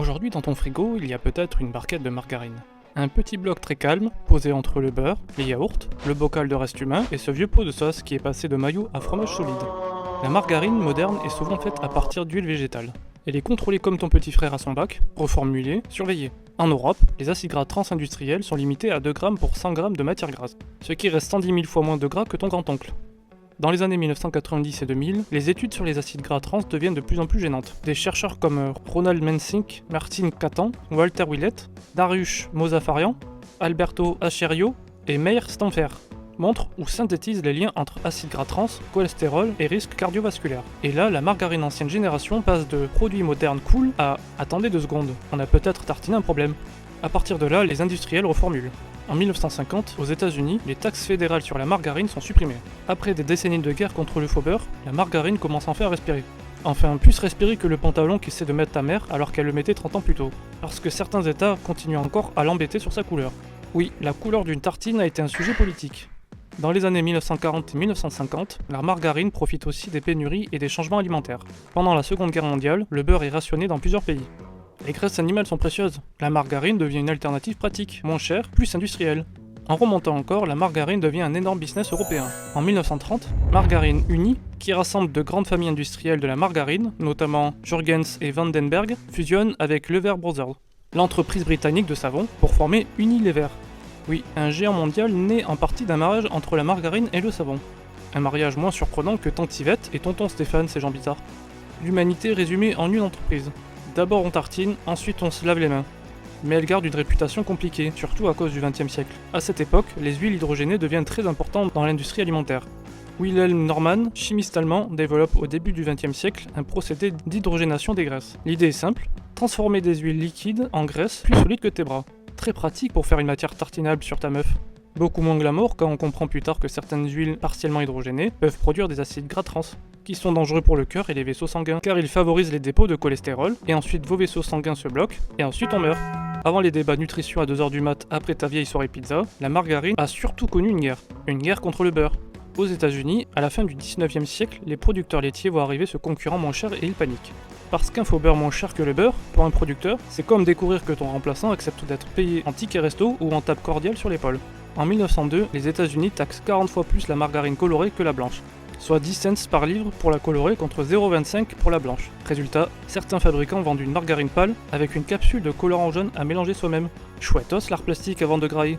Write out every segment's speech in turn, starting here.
Aujourd'hui dans ton frigo, il y a peut-être une barquette de margarine. Un petit bloc très calme, posé entre le beurre, les yaourts, le bocal de reste humain et ce vieux pot de sauce qui est passé de maillot à fromage solide. La margarine moderne est souvent faite à partir d'huile végétale. Elle est contrôlée comme ton petit frère à son bac, reformulée, surveillée. En Europe, les acides gras transindustriels sont limités à 2 grammes pour 100 grammes de matière grasse, ce qui reste 110 000 fois moins de gras que ton grand-oncle. Dans les années 1990 et 2000, les études sur les acides gras trans deviennent de plus en plus gênantes. Des chercheurs comme Ronald Mensink, Martin Catan, Walter Willett, Dariush Mozafarian, Alberto Acherio et Meir Stamfer montrent ou synthétisent les liens entre acides gras trans, cholestérol et risques cardiovasculaires. Et là, la margarine ancienne génération passe de produit moderne cool à « attendez 2 secondes, on a peut-être tartiné un problème ». À partir de là, les industriels reformulent. En 1950, aux États-Unis, les taxes fédérales sur la margarine sont supprimées. Après des décennies de guerre contre le faux beurre, la margarine commence enfin à respirer. Enfin, plus respirer que le pantalon qu'essaie de mettre ta mère alors qu'elle le mettait 30 ans plus tôt. Parce que certains États continuent encore à l'embêter sur sa couleur. Oui, la couleur d'une tartine a été un sujet politique. Dans les années 1940 et 1950, la margarine profite aussi des pénuries et des changements alimentaires. Pendant la Seconde Guerre mondiale, le beurre est rationné dans plusieurs pays. Les graisses animales sont précieuses. La margarine devient une alternative pratique, moins chère, plus industrielle. En remontant encore, la margarine devient un énorme business européen. En 1930, Margarine Unie, qui rassemble de grandes familles industrielles de la margarine, notamment Jurgens et Vandenberg, fusionne avec Lever Brothers, l'entreprise britannique de savon, pour former Unilever. Oui, un géant mondial né en partie d'un mariage entre la margarine et le savon. Un mariage moins surprenant que Tante Yvette et Tonton Stéphane, ces gens bizarres. L'humanité résumée en une entreprise. D'abord on tartine, ensuite on se lave les mains. Mais elle garde une réputation compliquée, surtout à cause du XXe siècle. À cette époque, les huiles hydrogénées deviennent très importantes dans l'industrie alimentaire. Wilhelm Normann, chimiste allemand, développe au début du XXe siècle un procédé d'hydrogénation des graisses. L'idée est simple, transformer des huiles liquides en graisse plus solides que tes bras. Très pratique pour faire une matière tartinable sur ta meuf. Beaucoup moins glamour quand on comprend plus tard que certaines huiles partiellement hydrogénées peuvent produire des acides gras trans, qui sont dangereux pour le cœur et les vaisseaux sanguins, car ils favorisent les dépôts de cholestérol, et ensuite vos vaisseaux sanguins se bloquent, et ensuite on meurt. Avant les débats nutrition à 2h du mat après ta vieille soirée pizza, la margarine a surtout connu une guerre contre le beurre. Aux États-Unis, à la fin du 19e siècle, les producteurs laitiers voient arriver ce concurrent moins cher et ils paniquent. Parce qu'un faux beurre moins cher que le beurre, pour un producteur, c'est comme découvrir que ton remplaçant accepte d'être payé en ticket resto ou en tape cordiale sur l'épaule. En 1902, les États-Unis taxent 40 fois plus la margarine colorée que la blanche, soit 10 cents par livre pour la colorée contre 0,25 pour la blanche. Résultat, certains fabricants vendent une margarine pâle avec une capsule de colorant jaune à mélanger soi-même. Chouettos l'art plastique avant de grailler.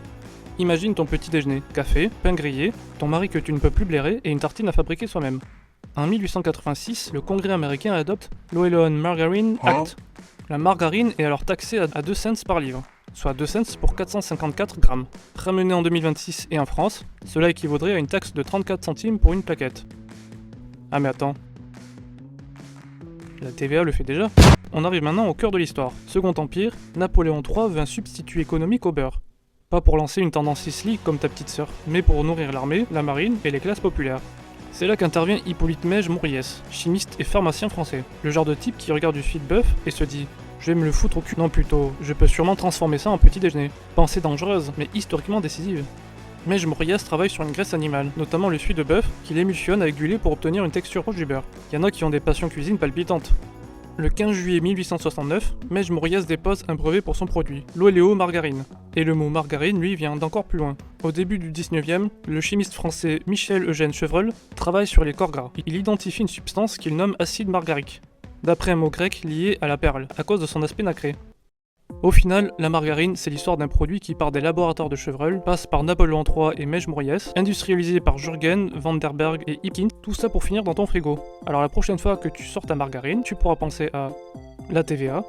Imagine ton petit déjeuner, café, pain grillé, ton mari que tu ne peux plus blairer et une tartine à fabriquer soi-même. En 1886, le Congrès américain adopte l'Oelon Margarine Act. La margarine est alors taxée à 2 cents par livre, soit 2 cents pour 454 grammes. Ramené en 2026 et en France, cela équivaudrait à une taxe de 34 centimes pour une plaquette. Ah mais attends. La TVA le fait déjà. On arrive maintenant au cœur de l'histoire. Second Empire, Napoléon III veut un substitut économique au beurre. Pas pour lancer une tendance sisli comme ta petite sœur, mais pour nourrir l'armée, la marine et les classes populaires. C'est là qu'intervient Hippolyte Mège Mouriès, chimiste et pharmacien français. Le genre de type qui regarde du feed bœuf et se dit « Je vais me le foutre au cul ». Non plutôt « Je peux sûrement transformer ça en petit déjeuner ». Pensée dangereuse, mais historiquement décisive. Mège Mouriès travaille sur une graisse animale, notamment le suie de bœuf, qu'il émulsionne avec du lait pour obtenir une texture proche du beurre. Y en a qui ont des passions cuisine palpitantes. Le 15 juillet 1869, Mège Mouriès dépose un brevet pour son produit, l'Oléo margarine. Et le mot margarine, lui, vient d'encore plus loin. Au début du 19e, le chimiste français Michel-Eugène Chevreul travaille sur les corps gras. Il identifie une substance qu'il nomme acide margarique, d'après un mot grec lié à la perle, à cause de son aspect nacré. Au final, la margarine, c'est l'histoire d'un produit qui part des laboratoires de Chevreul, passe par Napoléon III et Mège Mouriès, industrialisé par Jürgen, Vandenberg et Ipkin, tout ça pour finir dans ton frigo. Alors la prochaine fois que tu sors ta margarine, tu pourras penser à la TVA,